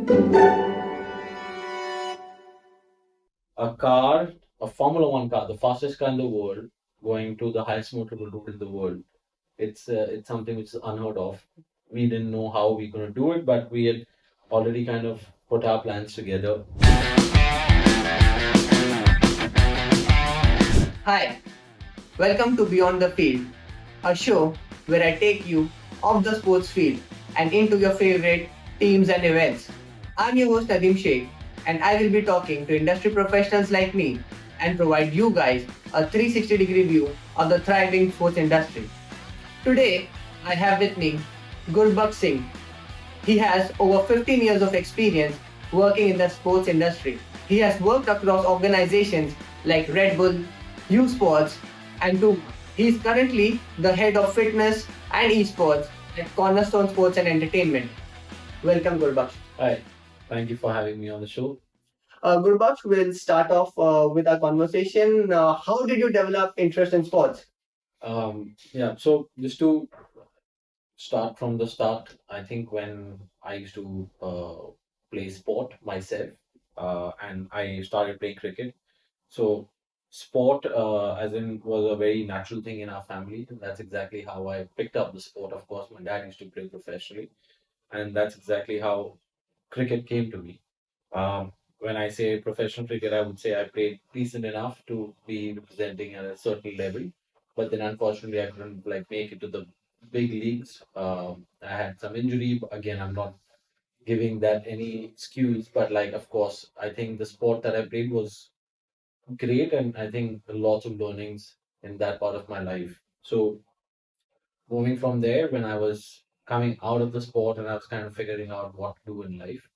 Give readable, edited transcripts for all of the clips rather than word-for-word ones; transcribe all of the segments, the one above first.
A car, a Formula One car, the fastest car in the world, going to the highest motorable route in the world. It's something which is unheard of. We didn't know how we were going to do it, but we had already kind of put our plans together. Hi, welcome to Beyond the Field, a show where I take you off the sports field and into your favorite teams and events. I'm your host Nadeem Sheikh, and I will be talking to industry professionals like me and provide you guys a 360-degree view of the thriving sports industry. Today, I have with me Gurbaksh Singh. He has over 15 years of experience working in the sports industry. He has worked across organizations like Redbull, U Sports, and Puma. He is currently the head of fitness and esports at Cornerstone Sports and Entertainment. Welcome, Gurbaksh. Hi, thank you for having me on the show. Gurbaksh, we'll start off with our conversation. How did you develop interest in sports? Yeah, so just to start from the start, I think when I used to play sport myself, and I started playing cricket. So sport, as in, was a very natural thing in our family. And that's exactly how I picked up the sport. Of course, my dad used to play professionally, and that's exactly how cricket came to me. When I say professional cricket, I would say I played decent enough to be representing at a certain level, but then unfortunately I couldn't like make it to the big leagues. I had some injury. But again, I'm not giving that any excuse, but like, of course, I think the sport that I played was great, and I think lots of learnings in that part of my life. So moving from there, when I was coming out of the sport and I was kind of figuring out what to do in life,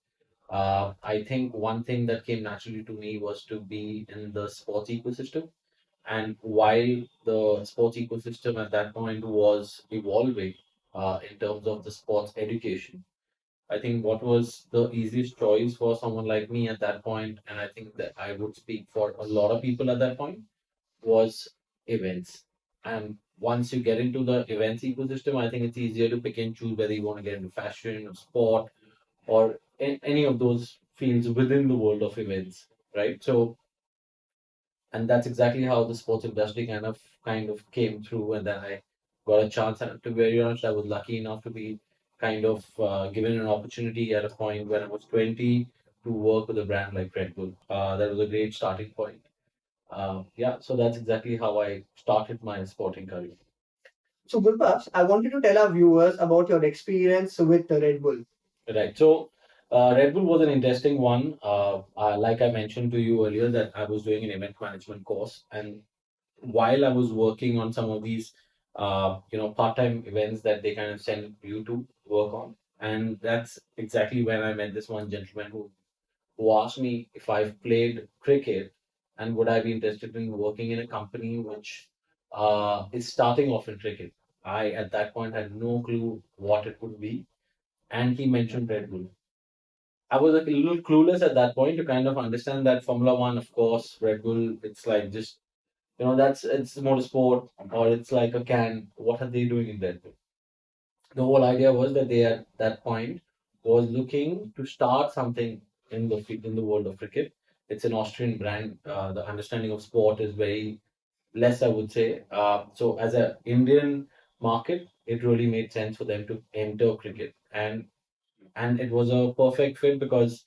I think one thing that came naturally to me was to be in the sports ecosystem. And while the sports ecosystem at that point was evolving in terms of the sports education, I think what was the easiest choice for someone like me at that point, and I think that I would speak for a lot of people at that point, was events. And once you get into the events ecosystem, I think it's easier to pick and choose whether you want to get into fashion or sport or in any of those fields within the world of events, right? So, and that's exactly how the sports industry kind of came through, and then I got a chance. And to be very honest, I was lucky enough to be kind of given an opportunity at a point when I was 20 to work with a brand like Redbull. That was a great starting point. Yeah, so that's exactly how I started my sporting career. So, Gurbaksh, I wanted to tell our viewers about your experience with the Red Bull. Right. So, Red Bull was an interesting one. Like I mentioned to you earlier, that I was doing an event management course, and while I was working on some of these, part-time events that they kind of send you to work on, and that's exactly when I met this one gentleman who asked me if I've played cricket and would I be interested in working in a company which is starting off in cricket. I at that point had no clue what it would be, and he mentioned Red Bull. I was like a little clueless at that point to kind of understand that Formula One, of course, Red Bull, it's like just, that's it's motorsport, or it's like a can. What are they doing in Red Bull? The whole idea was that they at that point was looking to start something in the world of cricket. It's an Austrian brand. The understanding of sport is very less, I would say. So as an Indian market, it really made sense for them to enter cricket, and it was a perfect fit because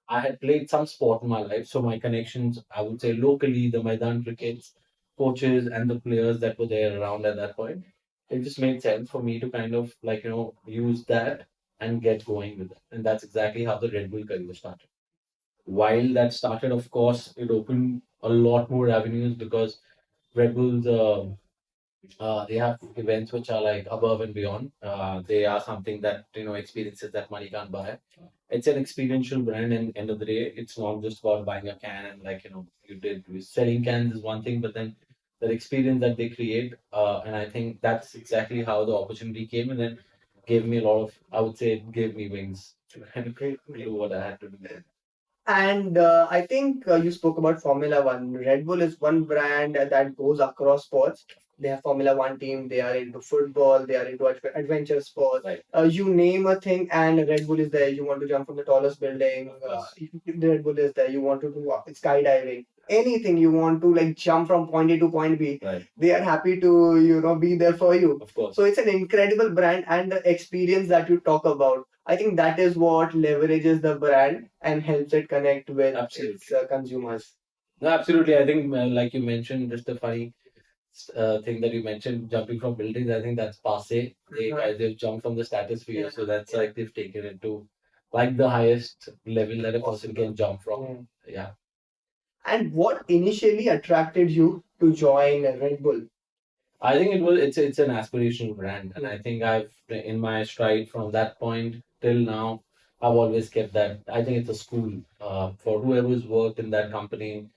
I had played some sport in my life, so my connections, I would say locally, the Maidan crickets, coaches, and the players that were there around at that point, it just made sense for me to kind of like, use that and get going with it. And that's exactly how the Red Bull career started. While that started, of course, it opened a lot more avenues because Red Bull's they have events which are like above and beyond. They are something that experiences that money can't buy. It's an experiential brand, and end of the day, it's not just about buying a can and like selling cans is one thing, but then that experience that they create, and I think that's exactly how the opportunity came, and then gave me a lot of, I would say, it gave me wings to kind of do what I had to do. And I think you spoke about Formula One. Red Bull is one brand that goes across sports. They have Formula One team. They are into football. They are into adventure sports. Right. You name a thing, and Red Bull is there. You want to jump from the tallest building. Red Bull is there. You want to do skydiving. Anything you want to like jump from point A to point B. Right. They are happy to be there for you. Of course. So it's an incredible brand, and the experience that you talk about, I think that is what leverages the brand and helps it connect with its consumers. No, absolutely. I think, like you mentioned, just a funny thing that you mentioned, jumping from buildings. I think that's passe. They've jumped from the stratosphere, so that's like they've taken it to like the highest level that a person can jump from. Yeah. And what initially attracted you to join Red Bull? I think it's an aspirational brand, and I think I've in my stride from that point till now. I've always kept that. I think it's a school for whoever's worked in that company.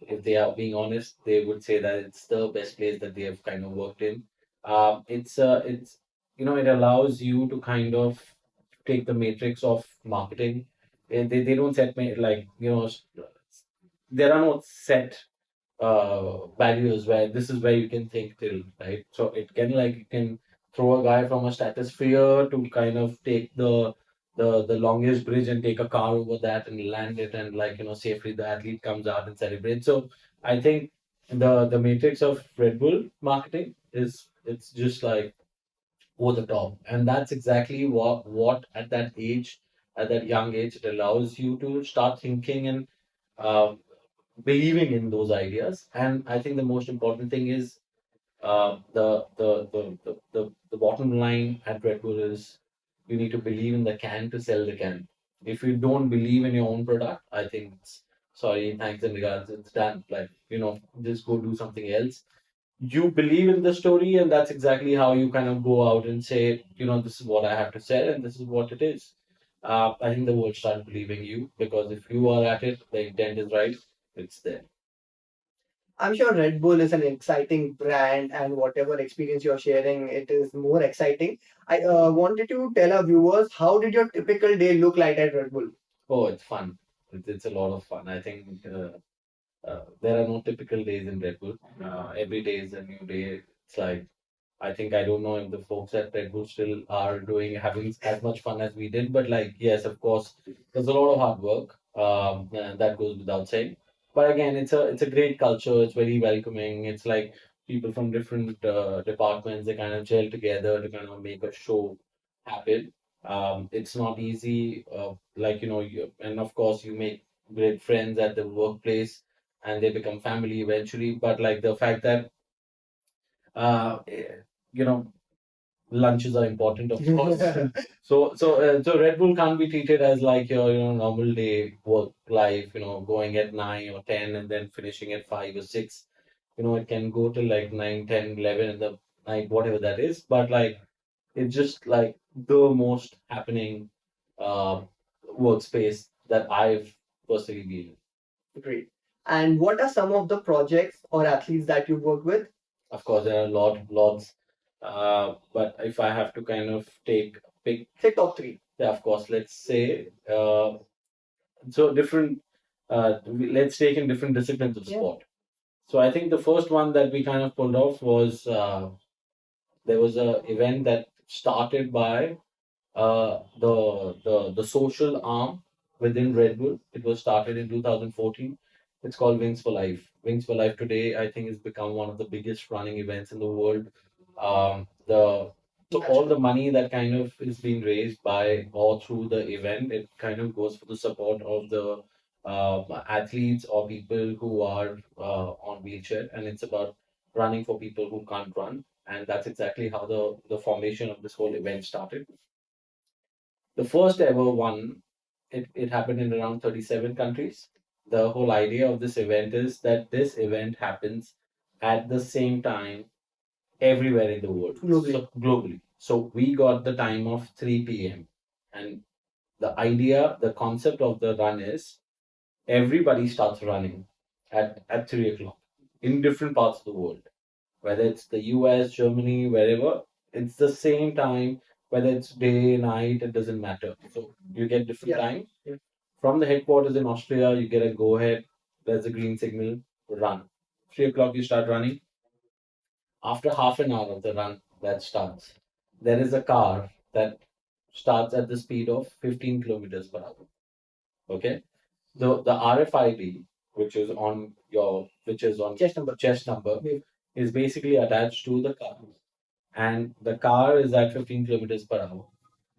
If they are being honest, they would say that it's the best place that they have kind of worked in. It's it allows you to kind of take the matrix of marketing. They don't set like there are no set barriers where this is where you can think till, right? So it can like you can throw a guy from a stratosphere to kind of take the longest bridge and take a car over that and land it and like safely the athlete comes out and celebrates. So I think the matrix of Red Bull marketing is it's just like over the top, and that's exactly what at that age, at that young age, it allows you to start thinking and uh, believing in those ideas. And I think the most important thing is the bottom line at Red Bull is you need to believe in the can to sell the can. If you don't believe in your own product, I think it's sorry, thanks and regards, it's done. Like, just go do something else. You believe in the story, and that's exactly how you kind of go out and say, this is what I have to sell, and this is what it is. I think the world starts believing you because if you are at it, the intent is right, it's there. I'm sure Red Bull is an exciting brand, and whatever experience you're sharing, it is more exciting. I wanted to tell our viewers, how did your typical day look like at Red Bull? Oh, it's fun. It's a lot of fun. I think there are no typical days in Red Bull. Every day is a new day. It's like I think I don't know if the folks at Red Bull still are having as much fun as we did, but like yes, of course, there's a lot of hard work. And that goes without saying. But again, it's a great culture. It's very welcoming. It's like people from different departments, they kind of gel together to kind of make a show happen. It's not easy. Like and of course you make great friends at the workplace, and they become family eventually. But like the fact that uh, eh, you know lunches are important, of course. So Red Bull can't be treated as like your normal day work life, going at 9 or 10 and then finishing at 5 or 6. It can go till like 9, 10, 11 in the night, whatever that is. But like it's just like the most happening uh, workspace that I've personally been in. Great. And what are some of the projects or athletes that you work with? Of course, there are lots. But if I have to kind of pick, say top three. Yeah, of course. Let's say so different. Let's take in different disciplines of sport. So I think the first one that we kind of pulled off was there was a event that started by the social arm within Red Bull. It was started in 2014. It's called Wings for Life. Wings for Life today, I think, has become one of the biggest running events in the world. The So all the money that kind of is being raised by or through the event, it kind of goes for the support of the athletes or people who are on wheelchair, and it's about running for people who can't run. And that's exactly how the formation of this whole event started. The first ever one, it happened in around 37 countries. The whole idea of this event is that this event happens at the same time everywhere in the world. Globally. Globally. So we got the time of 3 p.m. And the concept of the run is everybody starts running at 3 o'clock in different parts of the world, whether it's the US, Germany, wherever, it's the same time, whether it's day, night, it doesn't matter. So you get different time. Yeah. From the headquarters in Austria, you get a go ahead, there's a green signal, run. 3 o'clock, you start running. After half an hour of the run that starts, there is a car that starts at the speed of 15 kilometers per hour. Okay, the RFID, which is on chest number, is basically attached to the car, and the car is at 15 kilometers per hour.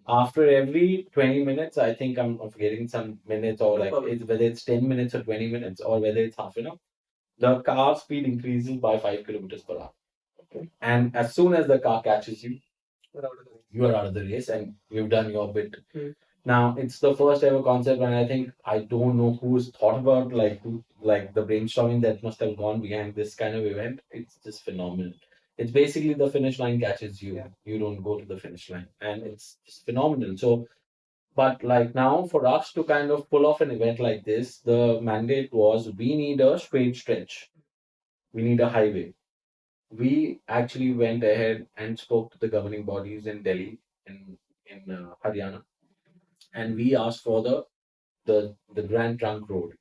After every 20 minutes, I think I'm forgetting some minutes, or like whether it's 10 minutes or 20 minutes, or whether it's half an hour, the car speed increases by 5 kilometers per hour. Okay. And as soon as the car catches you, you are out of the race and you've done your bit. Now it's the first ever concept, and I think I don't know who's thought about like the brainstorming that must have gone behind this kind of event. It's just phenomenal. It's basically the finish line catches you. Yeah. You don't go to the finish line, and it's just phenomenal. So, but like now for us to kind of pull off an event like this, the mandate was we need a straight stretch. We need a highway. We actually went ahead and spoke to the governing bodies in Delhi, in Haryana, and we asked for the Grand Trunk Road.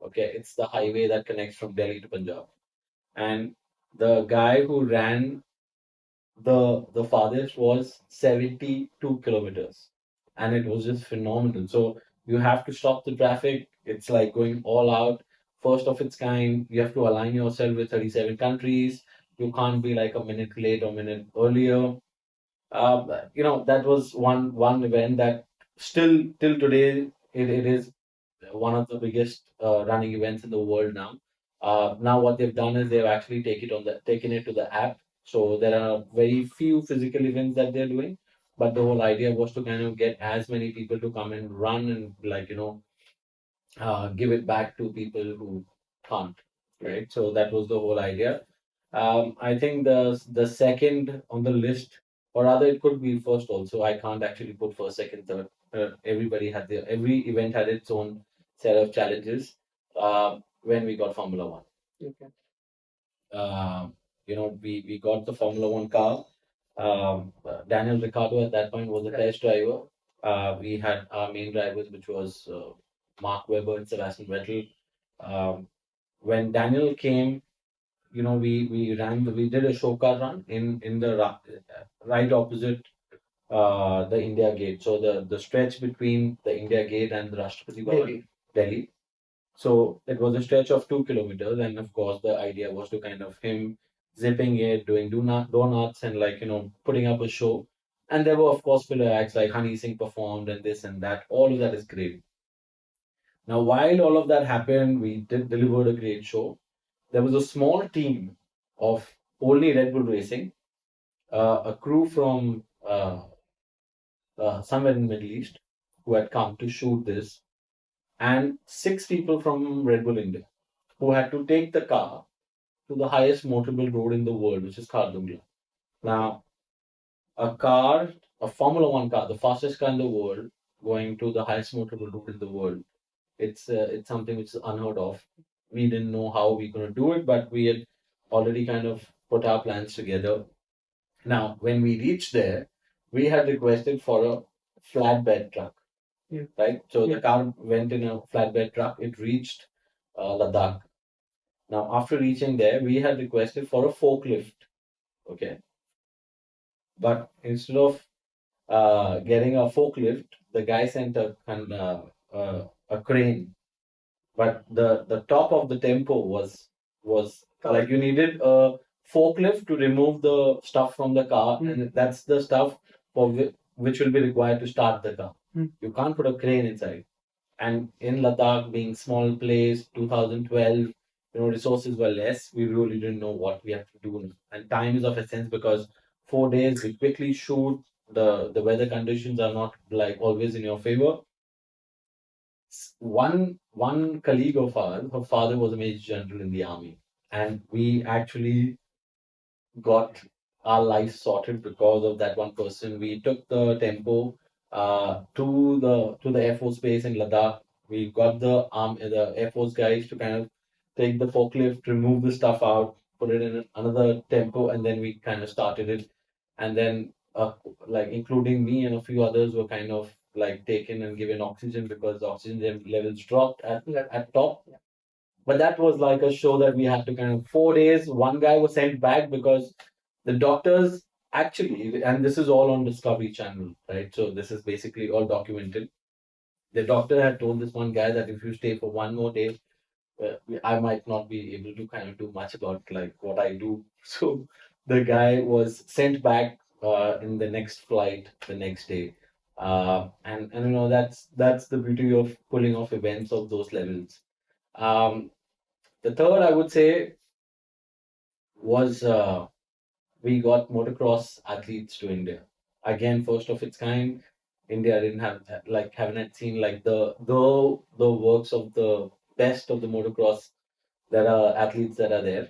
Okay, it's the highway that connects from Delhi to Punjab. And the guy who ran the farthest was 72 kilometers, and it was just phenomenal. So you have to stop the traffic. It's like going all out, first of its kind. You have to align yourself with 37 countries. You can't be like a minute late or minute earlier. That was one event that still till today it is one of the biggest running events in the world now. Now what they've done is they've actually taken it to the app. So there are very few physical events that they're doing, but the whole idea was to kind of get as many people to come and run and give it back to people who can't, right? So that was the whole idea. I think the second on the list, or rather, it could be first also. I can't actually put first, second, third. Every event had its own set of challenges. When we got Formula One, okay. We got the Formula One car. Daniel Ricciardo at that point was the test driver. We had our main drivers, which was Mark Webber and Sebastian Vettel. When Daniel came, we did a show car run in the right opposite the India Gate. So the stretch between the India Gate and the Rashtrapati Bhavan, Delhi. So it was a stretch of 2 kilometers, and of course the idea was to kind of him zipping it, doing donuts, and putting up a show. And there were of course filler acts like Honey Singh performed and this and that. All of that is great. Now, while all of that happened, we did delivered a great show. There was a small team of only Red Bull Racing, a crew from somewhere in the Middle East who had come to shoot this, and 6 people from Red Bull India who had to take the car to the highest motorable road in the world, which is Khardung. Now, a Formula One car, the fastest car in the world, going to the highest motorable road in the world. It's something which is unheard of. We didn't know how we were going to do it, but we had already kind of put our plans together. Now, when we reached there, we had requested for a flatbed truck. Yeah. Right? So the car went in a flatbed truck. It reached Ladakh. Now, after reaching there, we had requested for a forklift. Okay. But instead of getting a forklift, the guy sent a crane. But the top of the tempo was like you needed a forklift to remove the stuff from the car, and that's the stuff which will be required to start the car. You can't put a crane inside. And in Ladakh, being small place, 2012, resources were less. We really didn't know what we have to do, and time is of essence because 4 days we quickly shoot. The weather conditions are not like always in your favor. One colleague of ours, her father was a major general in the army, and we actually got our life sorted because of that one person. We took the tempo to the Air Force base in Ladakh. We got the Air Force guys to kind of take the forklift, remove the stuff out, put it in another tempo, and then we kind of started it. And then including me and a few others were kind of taken and given oxygen because the oxygen levels dropped at top. Yeah. But that was like a show that we had to kind of 4 days. One guy was sent back because The doctors actually, and this is all on Discovery Channel, right? So this is basically all documented. The doctor had told this one guy that if you stay for one more day, I might not be able to kind of do much about like what I do. So the guy was sent back in the next flight the next day. And you know that's the beauty of pulling off events of those levels. Um, the third I would say was we got motocross athletes to India. Again, first of its kind. India didn't have like haven't seen like the works of the best of the motocross that are athletes that are there.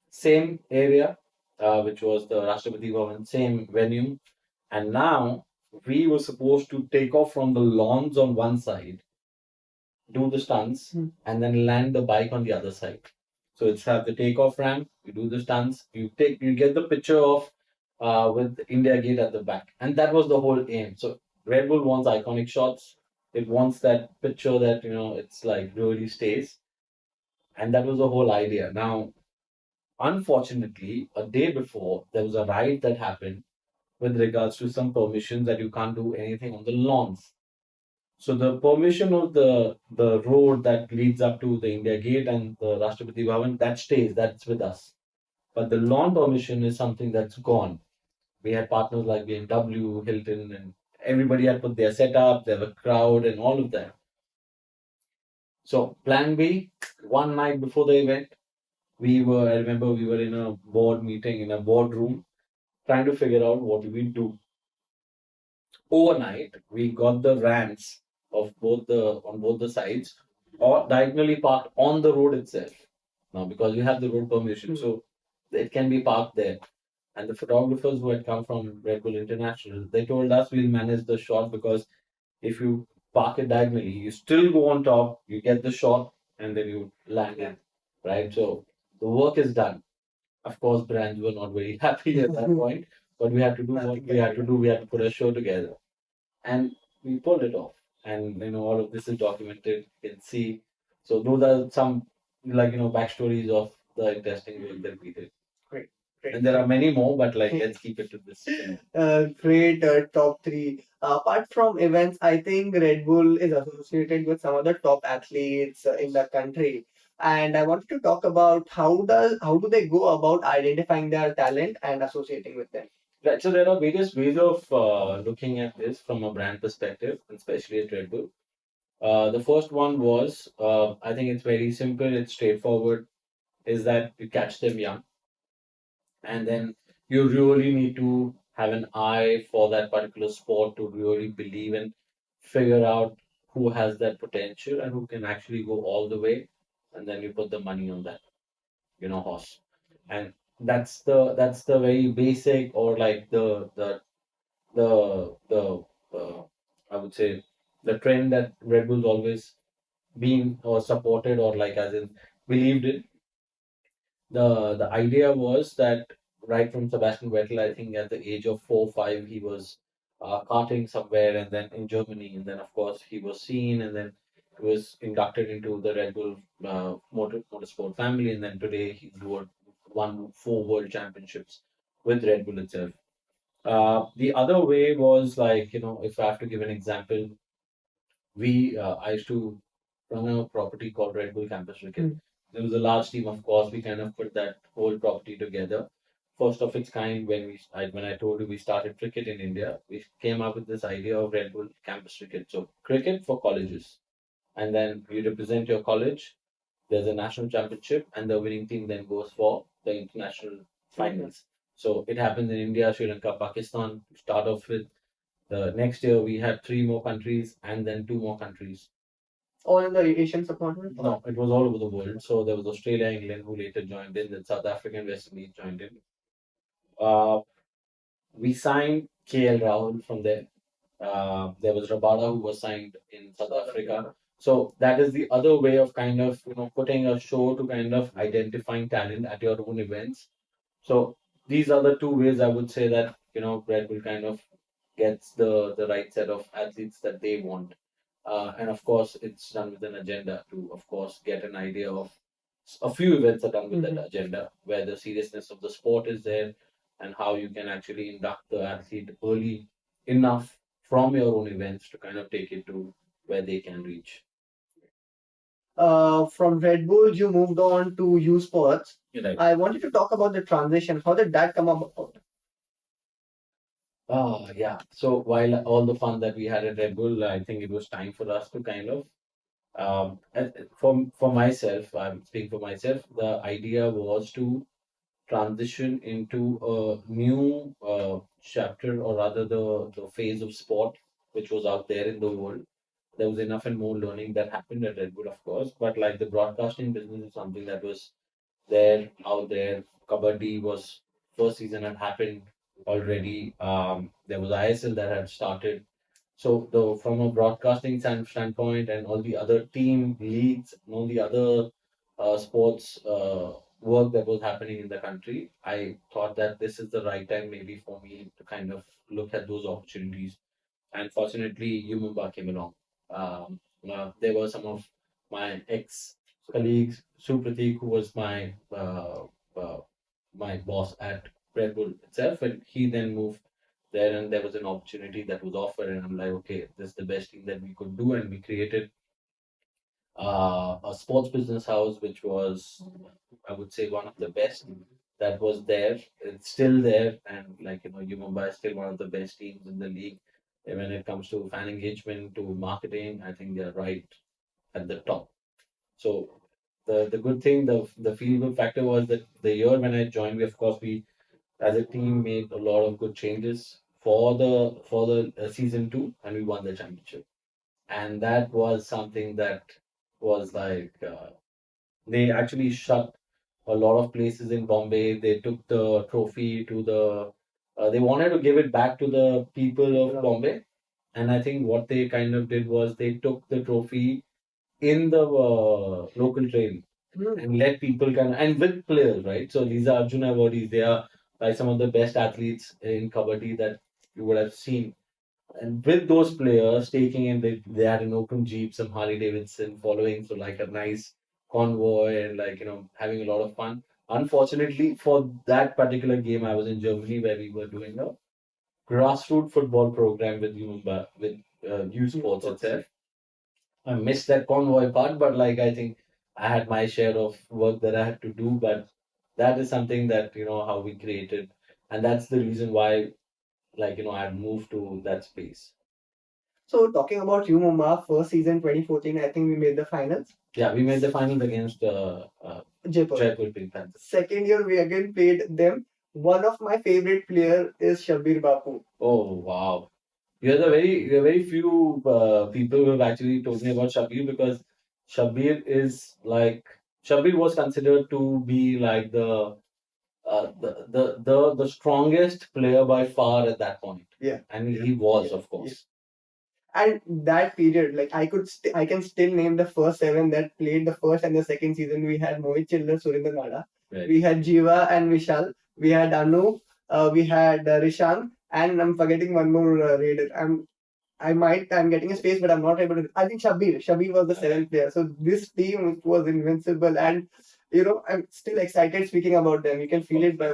Same area, which was the Rashtrapati Bhavan, same venue. And now we were supposed to take off from the lawns on one side, do the stunts, and then land the bike on the other side. So it's have the takeoff ramp, you do the stunts, you get the picture of with India Gate at the back. And that was the whole aim. So Red Bull wants iconic shots. It wants that picture that, you know, it's like really stays. And that was the whole idea. Now, unfortunately, a day before, there was a riot that happened with regards to some permissions that you can't do anything on the lawns. So the permission of the road that leads up to the India Gate and the Rashtrapati Bhavan, that stays, that's with us. But the lawn permission is something that's gone. We had partners like BMW, Hilton, and everybody had put their setup, there were crowd and all of that. So plan B, one night before the event, I remember we were in a board meeting in a boardroom trying to figure out what do we do. Overnight, we got the ramps of both the sides or diagonally parked on the road itself. Now, because we have the road permission, so it can be parked there. And the photographers who had come from Red Bull International, they told us we'll manage the shot because if you park it diagonally, you still go on top, you get the shot, and then you land it, right? So the work is done. Of course, brands were not very happy at that point, but we had to do what we had to do. We had to put a show together, and we pulled it off. And you know, all of this is documented. You can see. So those are some like backstories of the interesting work that we did. Great. Great. And there are many more, but like let's keep it to this. Great top three. Apart from events, I think Red Bull is associated with some of the top athletes in the country. And I wanted to talk about how do they go about identifying their talent and associating with them. Right. So there are various ways of looking at this from a brand perspective, especially at Red Bull. The first one was, I think it's very simple, it's straightforward, is that you catch them young, and then you really need to have an eye for that particular sport to really believe and figure out who has that potential and who can actually go all the way, and then you put the money on that, horse. And that's the very basic or like the I would say the trend that Red Bull's always been or supported or like as in believed in. The idea was that right from Sebastian Vettel, I think at the age of 4, 5, he was karting somewhere, and then in Germany, and then of course he was seen, and then he was inducted into the Red Bull motorsport family, and then today he's won 4 world championships with Red Bull itself. The other way was like, if I have to give an example, I used to run a property called Red Bull Campus Cricket. There was a large team, of course. We kind of put that whole property together. First of its kind, when I told you we started cricket in India, we came up with this idea of Red Bull Campus Cricket. So cricket for colleges, and then you represent your college. There's a national championship, and the winning team then goes for the international finals. So it happens in India, Sri Lanka, Pakistan. To start off with, the next year we had 3 more countries and then 2 more countries. All in the Asian subcontinent? No, it was all over the world. So there was Australia, England who later joined in, then South Africa and West Indies joined in. Uh, we signed KL Rahul from there. There was Rabada who was signed in South Africa. So that is the other way of kind of putting a show to kind of identifying talent at your own events. So these are the 2 ways I would say that Red Bull kind of gets the right set of athletes that they want. And of course, it's done with an agenda to, of course, get an idea of a few events are done with that agenda where the seriousness of the sport is there, and how you can actually induct the athlete early enough from your own events to kind of take it to where they can reach. From Red Bull, you moved on to U Sports. Right. I wanted to talk about the transition. How did that come about? Yeah. So while all the fun that we had at Red Bull, I think it was time for us to kind of for myself, I'm speaking for myself, the idea was to transition into a new chapter, or rather the phase of sport which was out there in the world. There was enough and more learning that happened at Red Bull, of course, but like the broadcasting business is something that was there, out there. Kabaddi was first season had happened already. There was ISL that had started. So the from a broadcasting standpoint and all the other team leagues and all the other sports work that was happening in the country, I thought that this is the right time maybe for me to kind of look at those opportunities. And fortunately, Yumumba came along. There were some of my ex colleagues, Supratik, who was uh, my boss at Red Bull itself, and he then moved there, and there was an opportunity that was offered, and I'm like, okay, this is the best thing that we could do, and we created a sports business house, which was, I would say, one of the best that was there. It's still there, and like Mumbai is still one of the best teams in the league. And when it comes to fan engagement, to marketing, I think they're right at the top. So the good thing, the feel good factor was that the year when I joined, we of course we as a team made a lot of good changes for the season two, and we won the championship. And that was something that was like they actually shut a lot of places in Bombay. They took the trophy to the. They wanted to give it back to the people of Bombay, and I think what they kind of did was they took the trophy in the local train and let people kind of and with players, right? So these are Arjuna awardees. They are like some of the best athletes in kabaddi that you would have seen. And with those players taking in, they had an open jeep, some Harley Davidson following, so like a nice convoy and like having a lot of fun. Unfortunately, for that particular game, I was in Germany where we were doing a grassroots football program with U Sports itself. I missed that convoy part, but like I think I had my share of work that I had to do. But that is something that how we created, and that's the reason why I had moved to that space. So talking about you, Mumma, first season 2014, I think we made the finals. Yeah, we made the finals against Jaipur Pink Panthers. Second year, we again played them. One of my favorite player is Shabir Bapu. Oh wow! You're very few people who have actually told me about Shabir, because Shabir was considered to be like the strongest player by far at that point. Yeah. And he was, of course. And that period, like I can still name the first seven that played the first and the second season. We had Mohit Chillar, Surinder Nada. Right. We had Jiva and Vishal. We had Anu. We had Rishang. And I'm forgetting one more raider. I'm getting a space, but I'm not able to. I think Shabir. Shabir was the seventh player. So this team was invincible, and I'm still excited speaking about them. You can feel it by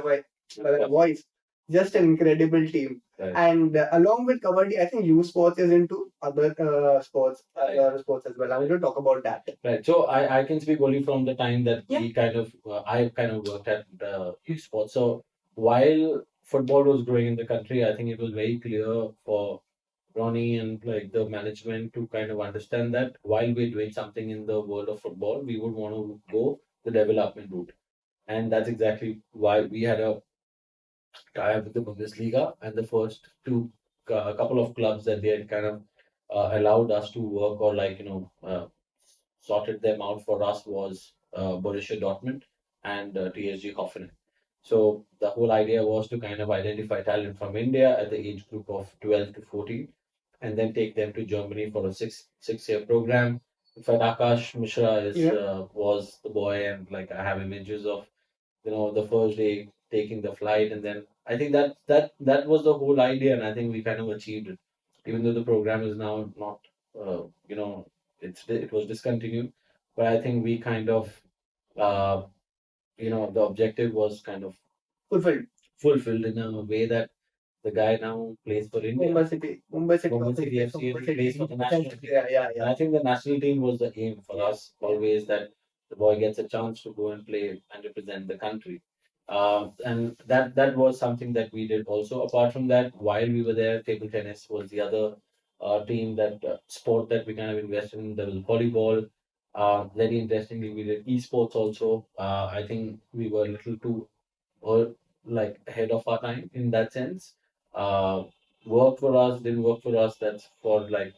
their voice. Just an incredible team. Right. And along with Kabaddi, I think U Sports is into other sports as well. I want to talk about that. Right. So I can speak only from the time that we kind of I kind of worked at U Sports. So while football was growing in the country, I think it was very clear for Ronnie and like the management to kind of understand that while we're doing something in the world of football, we would want to go the development route. And that's exactly why we had a tie up with the Bundesliga and the first two couple of clubs that they had kind of allowed us to work, or sorted them out for us was Borussia Dortmund and TSG Hoffenheim. So the whole idea was to kind of identify talent from India at the age group of 12 to 14, and then take them to Germany for a six-year program. In fact, Akash Mishra was the boy, and like I have images of the first day taking the flight, and then I think that was the whole idea, and I think we kind of achieved it, even though the program is now not uh, you know it was discontinued, but I think we kind of the objective was kind of fulfilled. fulfilled in a way that the guy now plays for India. Mumbai City FC, and he plays for the national team. And I think the national team was the aim for us always, that the boy gets a chance to go and play and represent the country. And that was something that we did also. Apart from that, while we were there, table tennis was the other team, that sport that we kind of invested in. There was volleyball. Very interestingly, we did esports also. I think we were a little too or like ahead of our time in that sense. Uh, Worked for us, didn't work for us. That's for like,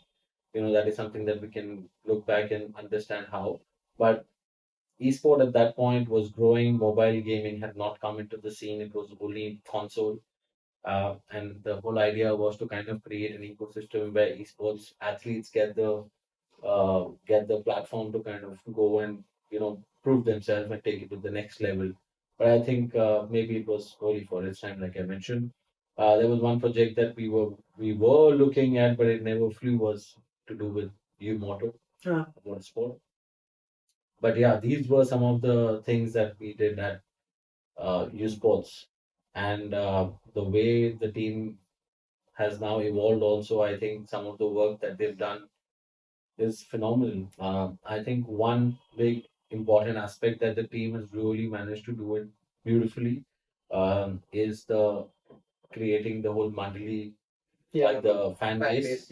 that is something that we can look back and understand how. But esport at that point was growing. Mobile gaming had not come into the scene. It was only console. And the whole idea was to kind of create an ecosystem where esports athletes get the platform to kind of go and prove themselves and take it to the next level. But I think maybe it was early for its time, like I mentioned. There was one project that we were looking at, but it never flew. Was to do with U Moto, about sport. But yeah, these were some of the things that we did at U Sports, and the way the team has now evolved. Also, I think some of the work that they've done is phenomenal. I think one big important aspect that the team has really managed to do it beautifully is the creating the whole Mandali, like the fan base.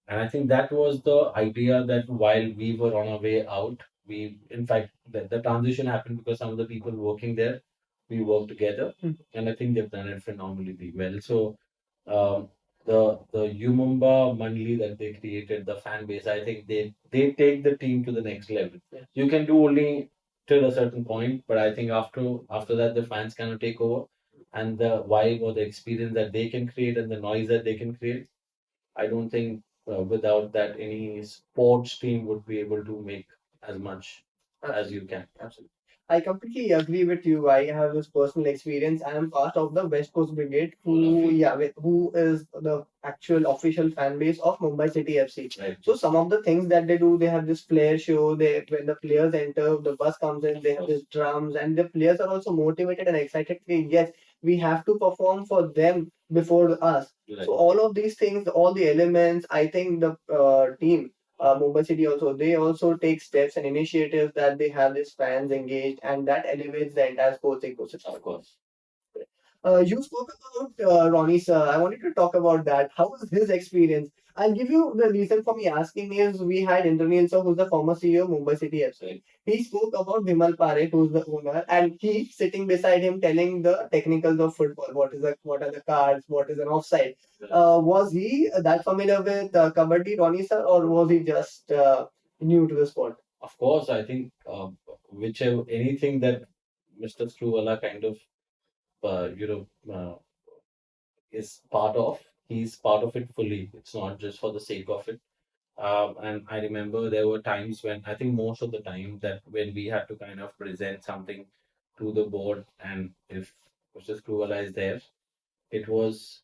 And I think that was the idea, that while we were on our way out, in fact, the transition happened because some of the people working there, we worked together, and I think they've done it phenomenally well. So, um, the Umumba Mandali that they created, the fan base, I think they take the team to the next level. You can do only till a certain point, but I think after that, the fans kind of take over, and the vibe or the experience that they can create and the noise that they can create. I don't think without that any sports team would be able to make as much as you can. Absolutely. I completely agree with you. I have this personal experience. I am part of the West Coast Brigade, who is the actual official fan base of Mumbai City FC. Right. So some of the things that they do, they have this flare show. They when the players enter, the bus comes in. They have this drums, and the players are also motivated and excited. Yes, we have to perform for them before us. Right. So all of these things, all the elements, I think the team, Mumbai City also, they also take steps and initiatives that they have these fans engaged, and that elevates the entire sports ecosystem. Of course. You spoke about Ronnie sir. I wanted to talk about that. How was his experience? I'll give you the reason for me asking is we had Indranil sir, who's the former CEO of Mumbai City FC. He spoke about Vimal Parekh, who's the owner, and he sitting beside him telling the technicals of football. What are the cards? What is an offside? Was he that familiar with Kabaddi, Ronnie sir, or was he just new to the sport? Of course, I think whichever anything that Mr. Screwvala kind of uh, you know uh, is part of, he's part of it fully. It's not just for the sake of it. And I remember there were times when, I think most of the time, that when we had to kind of present something to the board, and if Mr. Screwvala is there, it was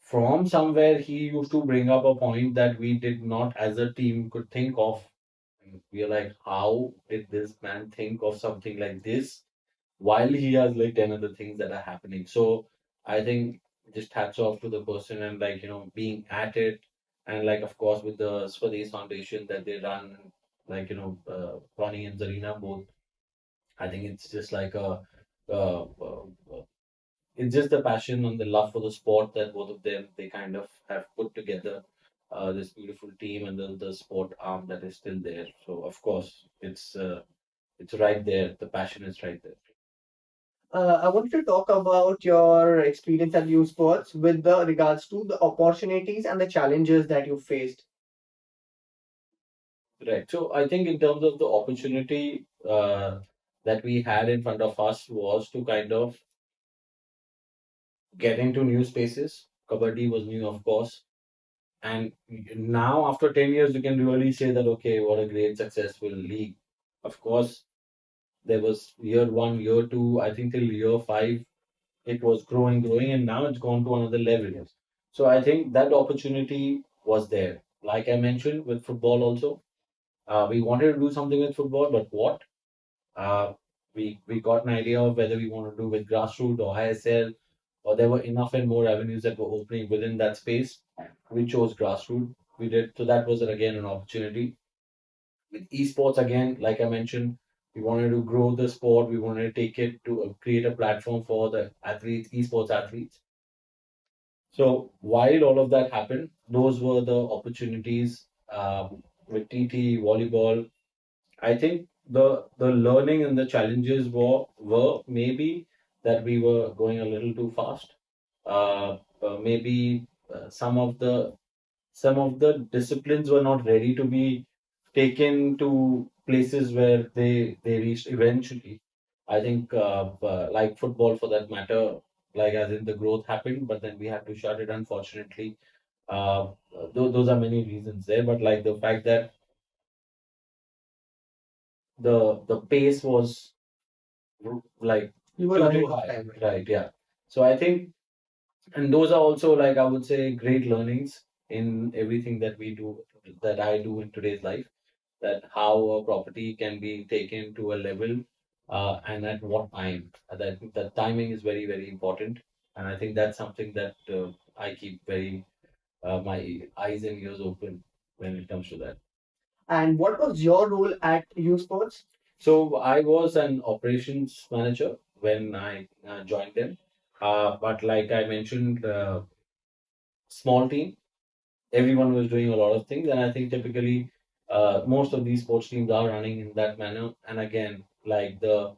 from somewhere he used to bring up a point that we did not as a team could think of. And we are like, how did this man think of something like this while he has like 10 other things that are happening? So I think just hats off to the person, and like, being at it. And like, of course, with the Swadesh Foundation that they run, like, Ronnie and Zarina both, I think it's just like it's just the passion and the love for the sport that both of them, they kind of have put together this beautiful team, and the sport arm that is still there. So of course it's right there. The passion is right there. I wanted to talk about your experience at U Sports with the regards to the opportunities and the challenges that you faced. Right. So I think in terms of the opportunity that we had in front of us was to kind of get into new spaces. Kabaddi was new, of course. And now, after 10 years, you can really say that, okay, what a great, successful league. Of course, there was year one, year two, I think till year five, it was growing, and now it's gone to another level. So I think that opportunity was there. Like I mentioned with football also, we wanted to do something with football, but what? Uh, we got an idea of whether we want to do with grassroots or ISL, or there were enough and more avenues that were opening within that space. We chose grassroots. We did so that was again an opportunity. With esports again, like I mentioned, we wanted to grow the sport. We wanted to take it to create a platform for the athletes, esports athletes. So while all of that happened, those were the opportunities with TT volleyball. I think the learning and the challenges were maybe that we were going a little too fast. Maybe some of the disciplines were not ready to be taken to places where they reached eventually. I think like football for that matter, like as in the growth happened, but then we had to shut it unfortunately. Those are many reasons there, but like the fact that the pace was like You were too ahead too of high, time. right? Yeah. So I think, and those are also like I would say great learnings in everything that we do, that I do in today's life. That how a property can be taken to a level, and at what time. That timing is very very important, and I think that's something that I keep very my eyes and ears open when it comes to that. And what was your role at U Sports? So I was an operations manager when I joined them. But like I mentioned, small team, everyone was doing a lot of things, and I think typically most of these sports teams are running in that manner. And again, like the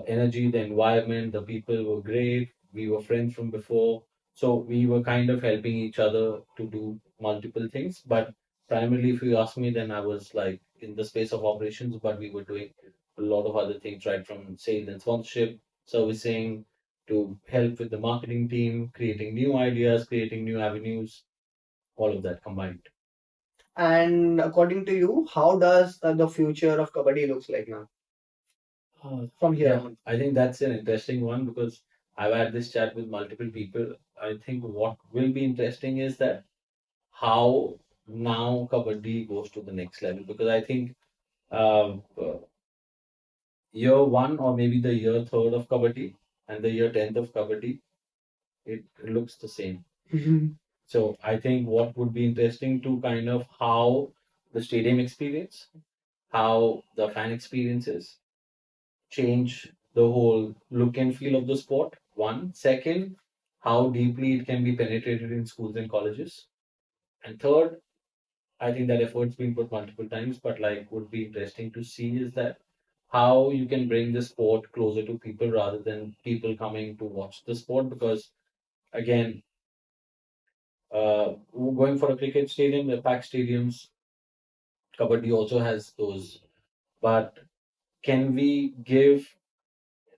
energy, the environment, the people were great. We were friends from before, so we were kind of helping each other to do multiple things. But primarily, if you ask me, then I was like in the space of operations, but we were doing a lot of other things, right from sales and sponsorship, servicing, to help with the marketing team, creating new ideas, creating new avenues, all of that combined. And according to you, how does the future of kabaddi looks like now from here Yeah, on? I think that's an interesting one because I've had this chat with multiple people. I think what will be interesting is that how now Kabaddi goes to the next level, because I think year one or maybe the year third of Kabaddi and the year 10th of Kabaddi, it looks the same. So I think what would be interesting to kind of how the stadium experience, how the fan experience is, change the whole look and feel of the sport. One. Second, how deeply it can be penetrated in schools and colleges. And third, I think that effort's been put multiple times, but like would be interesting to see is that how you can bring the sport closer to people rather than people coming to watch the sport. Because again, going for a cricket stadium, the packed stadiums, Kabaddi also has those. But can we give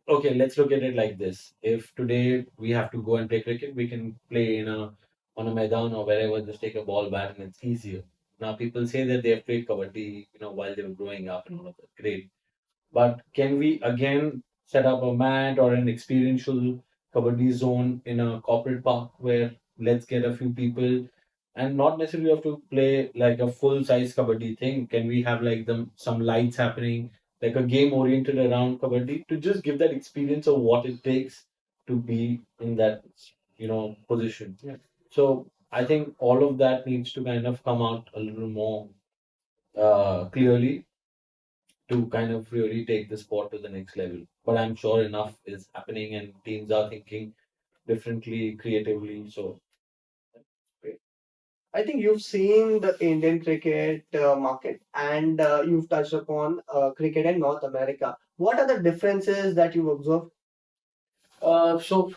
okay, let's look at it like this. If today we have to go and play cricket, we can play in a on a maidan or wherever, just take a ball bat and it's easier. Now people say that they have played kabaddi, while they were growing up and all of that. Great. But can we again set up a mat or an experiential kabaddi zone in a corporate park where let's get a few people and not necessarily have to play like a full size kabaddi thing? Can we have like some lights happening, like a game oriented around kabaddi to just give that experience of what it takes to be in that position? Yeah. So I think all of that needs to kind of come out a little more clearly to kind of really take the sport to the next level. But I'm sure enough is happening and teams are thinking differently, creatively. So, great. I think you've seen the Indian cricket market and you've touched upon cricket in North America. What are the differences that you've observed? So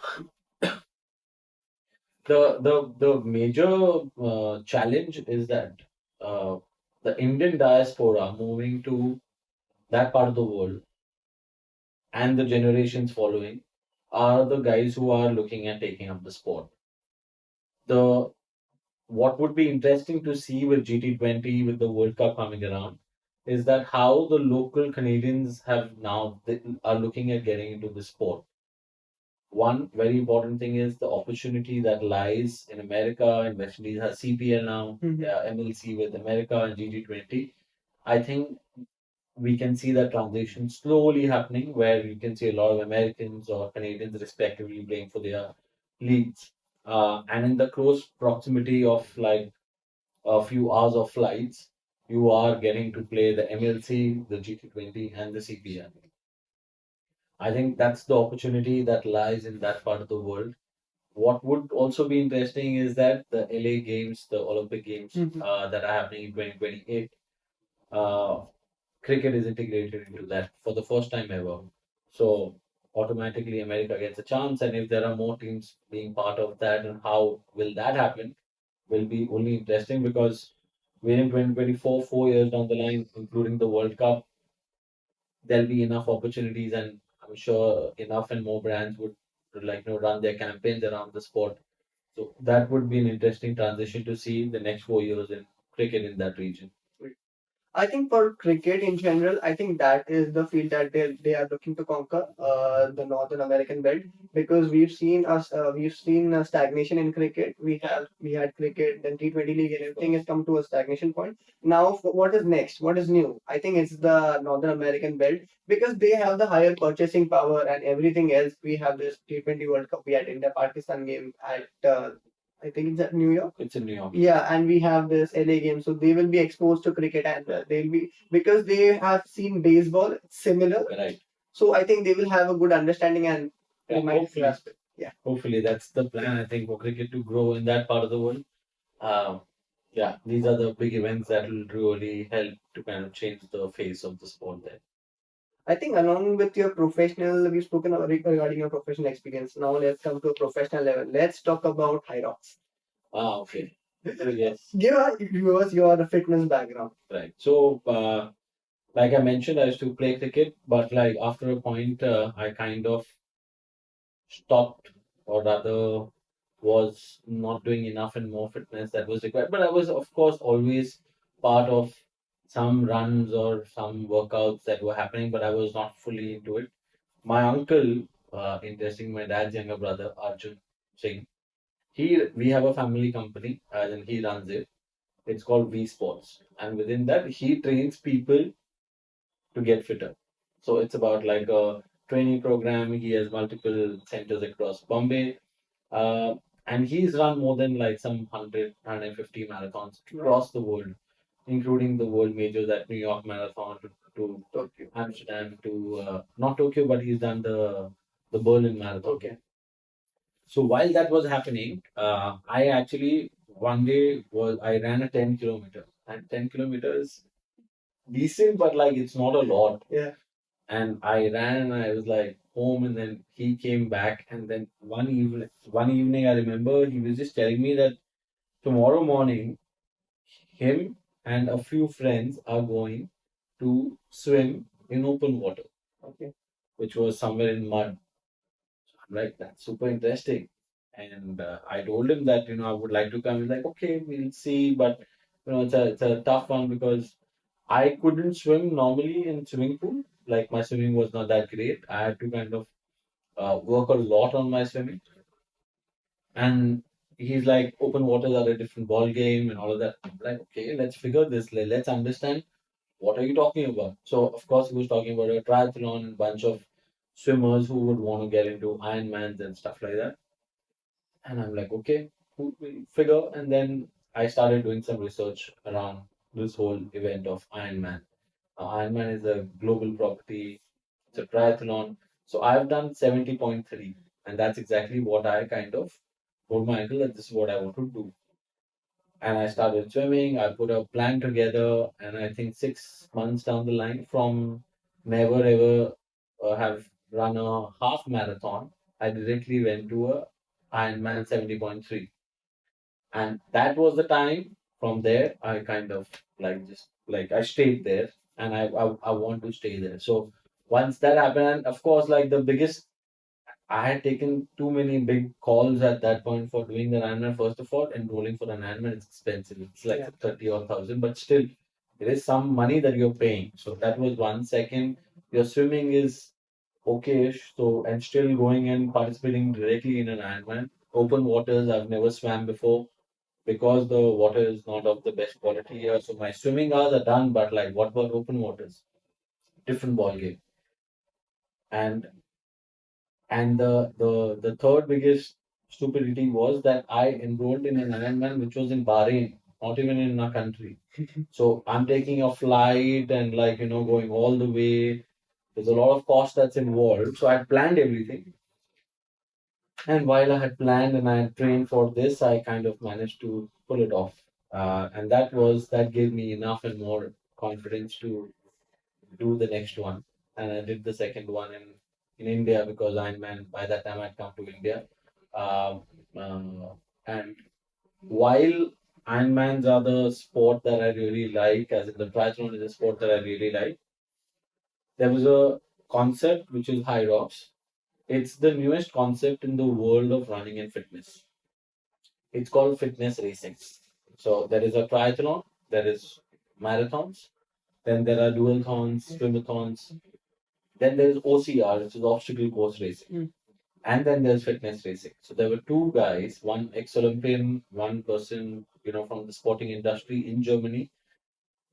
the major challenge is that uh, the Indian diaspora moving to that part of the world and the generations following are the guys who are looking at taking up the sport. The what would be interesting to see with GT20, with the World Cup coming around, is that how the local Canadians have now they are looking at getting into the sport. One very important thing is the opportunity that lies in America, and West Indies has CPL now, Mhm. MLC with America and GT20. I think we can see that transition slowly happening where you can see a lot of Americans or Canadians respectively playing for their leagues. And in the close proximity of like a few hours of flights, you are getting to play the MLC, the GT20, and the CPL. I think that's the opportunity that lies in that part of the world. What would also be interesting is that the LA Games, the Olympic Games that are happening in 2028, uh, cricket is integrated into that for the first time ever. So automatically America gets a chance, and if there are more teams being part of that, and how will that happen, will be only interesting because we're in 2024, 4 years down the line, including the World Cup, there'll be enough opportunities, and I'm sure enough and more brands would like run their campaigns around the sport. So that would be an interesting transition to see the next 4 years in cricket in that region. I think for cricket in general, I think that is the field that they are looking to conquer, the Northern American belt, because we've seen a stagnation in cricket. We had cricket, then T20 league, and everything has come to a stagnation point. Now, what is next? What is new? I think it's the Northern American belt because they have the higher purchasing power and everything else. We have this T20 World Cup. We had India Pakistan game at I think it's at New York. It's in New York. Yeah, and we have this LA game, so they will be exposed to cricket, and they'll be because they have seen baseball similar. Right. So I think they will have a good understanding and they Yeah, might hopefully. grasp it. Yeah. Hopefully, that's the plan. I think for cricket to grow in that part of the world. Um, yeah, these are the big events that will really help to kind of change the face of the sport there. I think along with your professional, we've spoken regarding your professional experience. Now let's come to a professional level. Let's talk about high rocks. Ah, okay. Yes. Give our viewers your fitness background. Right. So, like I mentioned, I used to play cricket, but like after a point, I kind of stopped, or rather, was not doing enough and more fitness that was required. But I was, of course, always part of some runs or some workouts that were happening, but I was not fully into it. My uncle, interesting, my dad's younger brother, Arjun Singh, we have a family company, and he runs it. It's called V Sports, and within that, he trains people to get fitter. So it's about like a training program. He has multiple centers across Bombay, uh, and he's run more than like some 150 marathons across the world, including the world majors at New York Marathon to Tokyo, Amsterdam to not Tokyo, but he's done the Berlin Marathon. Okay. So while that was happening, I actually one day I ran a 10 kilometer, and 10 kilometers decent, but like it's not a lot. Yeah. And I ran and I was like home, and then he came back, and then one evening I remember he was just telling me that tomorrow morning him and a few friends are going to swim in open water. Okay. Which was somewhere in mud. I'm like, that's super interesting. And I told him that, I would like to come. He's like, okay, we'll see. But, it's a tough one because I couldn't swim normally in swimming pool. Like my swimming was not that great. I had to kind of work a lot on my swimming. And he's like, open waters are a different ball game and all of that. I'm like, okay, let's figure this. Let's understand what are you talking about. So of course he was talking about a triathlon and bunch of swimmers who would want to get into Ironmans and stuff like that. And I'm like, okay, we'll figure. And then I started doing some research around this whole event of Ironman. Ironman is a global property. It's a triathlon. So I've done 70.3, and that's exactly what I kind of told my uncle that this is what I want to do. And I started swimming. I put a plan together, and I think 6 months down the line, from never ever have run a half marathon, I directly went to a Ironman 70.3, and that was the time. From there, I kind of like just like I stayed there, and I want to stay there. So once that happened, and of course, like the biggest I had taken too many big calls at that point for doing the Ironman. First of all, enrolling for an Ironman is expensive. It's like 30 or 1,000, but still, there is some money that you're paying. So that was one. Second, your swimming is okay-ish. So, and still going and participating directly in an Ironman. Open waters, I've never swam before because the water is not of the best quality here. So my swimming hours are done, but like, what about open waters? different ball game. And the third biggest stupidity was that I enrolled in an Ironman which was in Bahrain, not even in our country. So I'm taking a flight and going all the way. There's a lot of cost that's involved. So I had planned everything. And while I had planned and I had trained for this, I kind of managed to pull it off. And that gave me enough and more confidence to do the next one. And I did the second one in India because Ironman by that time I'd come to India. Um, and while Ironmans are the sport that I really like, as in the triathlon is a sport that I really like, there was a concept which is high rocks. It's the newest concept in the world of running and fitness. It's called fitness racing. So there is a triathlon, there is marathons, then there are duathons, swimathons, then there is OCR, which is obstacle course racing. And then there's fitness racing. So there were two guys, one ex-Olympian, one person, from the sporting industry in Germany.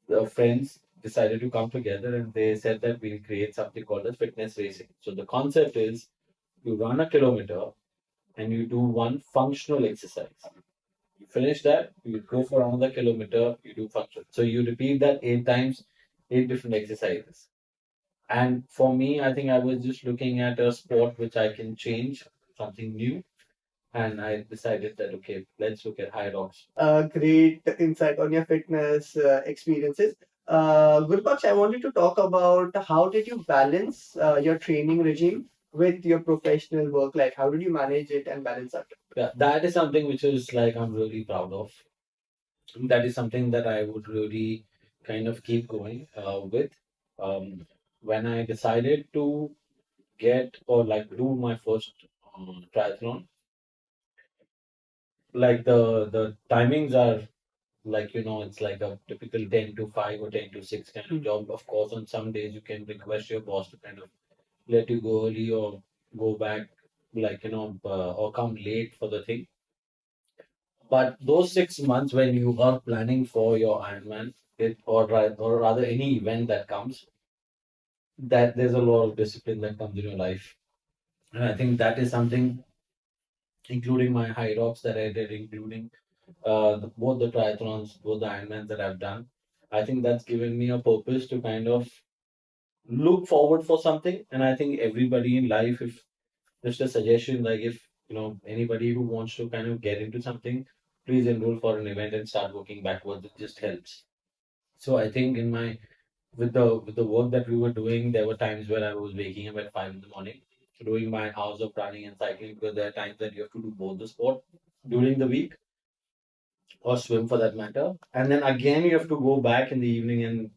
The friends decided to come together and they said that we'll create something called as fitness racing. So the concept is you run a kilometer and you do one functional exercise. You finish that, you go for another kilometer, you do functional. So you repeat that 8 times, 8 different exercises. And for me, I think I was just looking at a sport which I can change, something new. And I decided that, okay, let's look at high rocks. Great insight on your fitness experiences. Gurbaksh, I wanted to talk about how did you balance your training regime with your professional work life? How did you manage it and balance that? Yeah, that is something which is like I'm really proud of. That is something that I would really kind of keep going with. When I decided to get or like do my first triathlon, like the timings are like it's like a typical 10 to 5 or 10 to 6 kind of job. Of course, on some days you can request your boss to kind of let you go early or go back, or come late for the thing. But those 6 months when you are planning for your Ironman, or rather any event that comes, that there's a lot of discipline that comes in your life. And I think that is something, including my high rocks that I did, including both the triathlons, both the Ironmans that I've done. I think that's given me a purpose to kind of look forward for something. And I think everybody in life, if just a suggestion, like if anybody who wants to kind of get into something, please enroll for an event and start working backwards. It just helps. So I think in my with the work that we were doing, there were times where I was waking up at 5 in the morning, doing my hours of running and cycling because there are times that you have to do both the sport during the week or swim for that matter. And then again, you have to go back in the evening and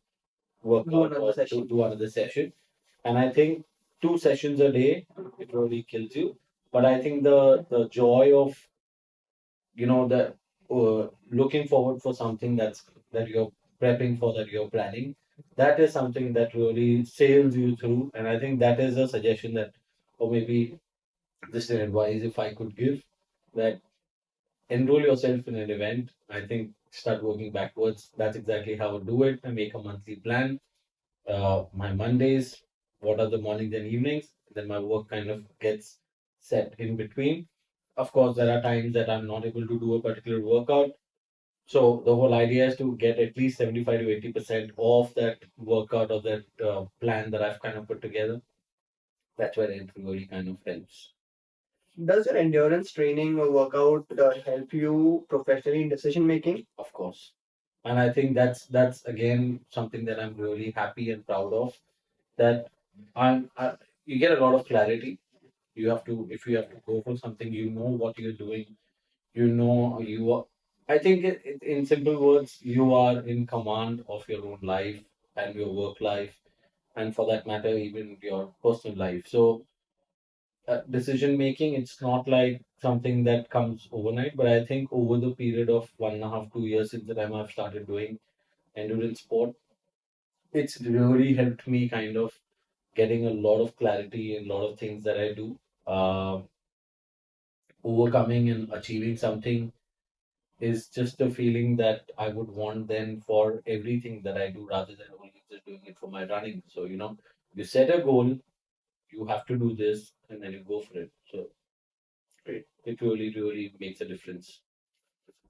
work do out another or session. Do another session. And I think 2 sessions a day, it really kills you. But I think the joy of, the looking forward for something that you're prepping for, that you're planning, that is something that really sails you through. And I think that is a suggestion that, or maybe just an advice if I could give, that enroll yourself in an event. I think start working backwards. That's exactly how I do it. I make a monthly plan. My Mondays, what are the mornings and evenings? Then my work kind of gets set in between. Of course, there are times that I'm not able to do a particular workout. So the whole idea is to get at least 75 to 80% of that workout or that plan that I've kind of put together. That's where it really kind of helps. Does your endurance training or workout help you professionally in decision making? Of course. And I think that's again something that I'm really happy and proud of. That you get a lot of clarity. You have to if you have to go for something, you know what you're doing. You know you are. I think in simple words, you are in command of your own life and your work life, and for that matter, even your personal life. So decision making, it's not like something that comes overnight, but I think over the period of 1.5, 2 years since the time I've started doing endurance sport, it's really helped me kind of getting a lot of clarity in a lot of things that I do. Uh, Overcoming and achieving something is just a feeling that I would want then for everything that I do rather than only just doing it for my running. So, you set a goal, you have to do this, and then you go for it. So, it really, really makes a difference.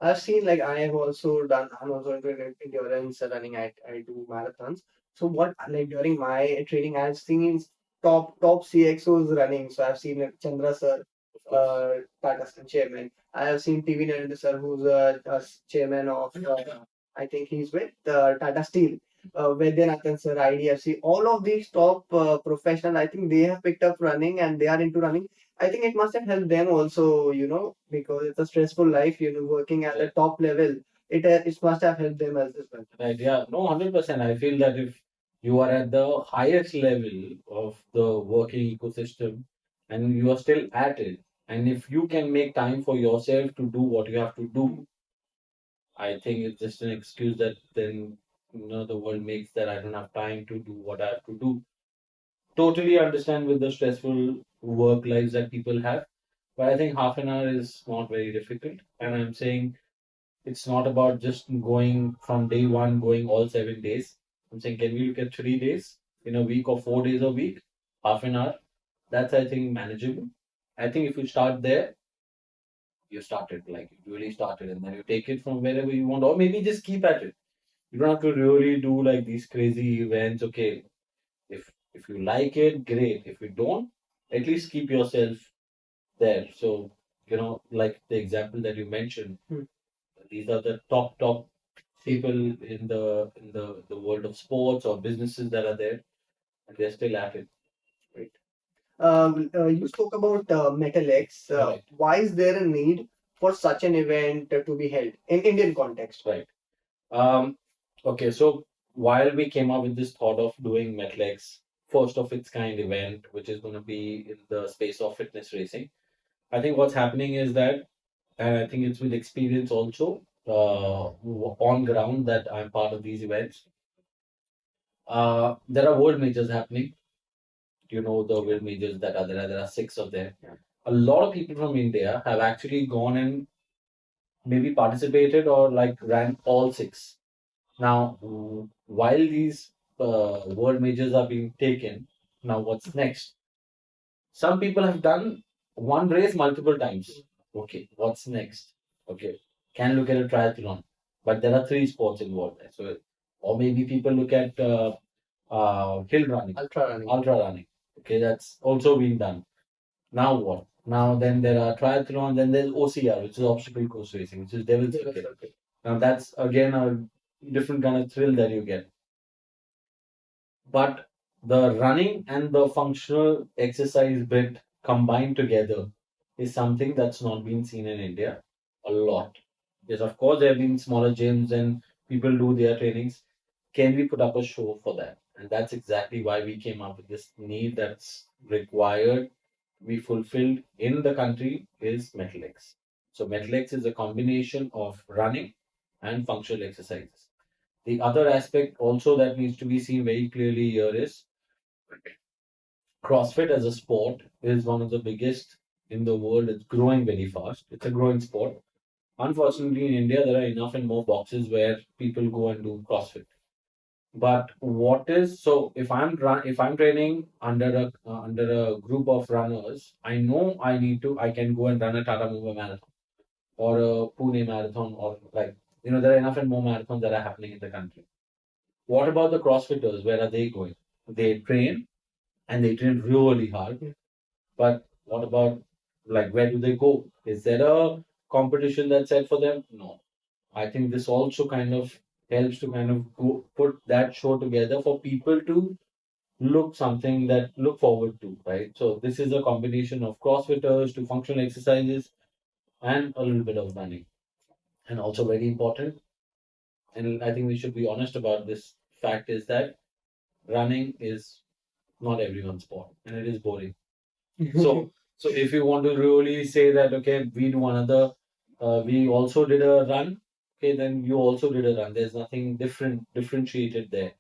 I've seen like I have also done. I'm also into endurance running. I do marathons. So what like during my training, I've seen top CXOs running. So I've seen Chandra sir, Tata Steel chairman. I have seen TV Narendra sir, who's chairman of I think he's with Tata Steel. Vaidyanathan sir, IDFC. All of these top professional, I think they have picked up running and they are into running. I think it must have helped them also, because it's a stressful life, working at the top level. It must have helped them as well. Right, yeah, no, 100%. I feel that if you are at the highest level of the working ecosystem and you are still at it, and if you can make time for yourself to do what you have to do, I think it's just an excuse that then the world makes that I don't have time to do what I have to do. Totally understand with the stressful work lives that people have, but I think half an hour is not very difficult. And I'm saying it's not about just going from day one, going all 7 days. I'm saying, can we look at 3 days in a week or 4 days a week, half an hour? That's, I think, manageable. I think if you start there, you started, like you really started, and then you take it from wherever you want, or maybe just keep at it. You don't have to really do like these crazy events. Okay, if you like it, great. If you don't, at least keep yourself there. So, like the example that you mentioned, these are the top people in the world of sports or businesses that are there, and they're still at it. Right. You spoke about Metal X. Right. Why is there a need for such an event to be held in Indian context? Right. Okay, so while we came up with this thought of doing MetLex, first of its kind event, which is going to be in the space of fitness racing, I think what's happening is that, and I think it's with experience also, on ground that I'm part of these events. There are world majors happening. The world majors that are there. There are six of them. Yeah. A lot of people from India have actually gone and maybe participated or like ran all six. Now, while these world majors are being taken, now what's next? Some people have done one race multiple times. Okay, what's next? Okay, can look at a triathlon, but there are three sports involved there. So, or maybe people look at hill running, Ultra running. ultra running. Okay, that's also been done. Now what? Now then there are triathlon, then there's OCR, which is obstacle course racing, which is devil's circuit. Now that's again a different kind of thrill that you get. But the running and the functional exercise bit combined together is something that's not been seen in India a lot. Yes, of course, there have been smaller gyms and people do their trainings. Can we put up a show for that? And that's exactly why we came up with this need that's required to be fulfilled in the country is Metalex. So Metalex is a combination of running and functional exercises. The other aspect also that needs to be seen very clearly here is CrossFit as a sport is one of the biggest in the world. It's growing very fast. It's a growing sport. Unfortunately, in India, there are enough and more boxes where people go and do CrossFit. But what is so if I'm training under a group of runners, I know I can go and run a Tata Mumbai marathon or a Pune marathon or like there are enough and more marathons that are happening in the country. What about the CrossFitters? Where are they going? They train and they train really hard. But what about like where do they go? Is there a competition that's set for them? No. I think this also kind of helps to kind of put that show together for people to look forward to, right? So this is a combination of CrossFitters to functional exercises and a little bit of running. And also very important, and I think we should be honest about this fact is that running is not everyone's sport and it is boring. So, so if you want to really say that, okay, we do another, we also did a run, okay, then you also did a run. There's nothing differentiated there.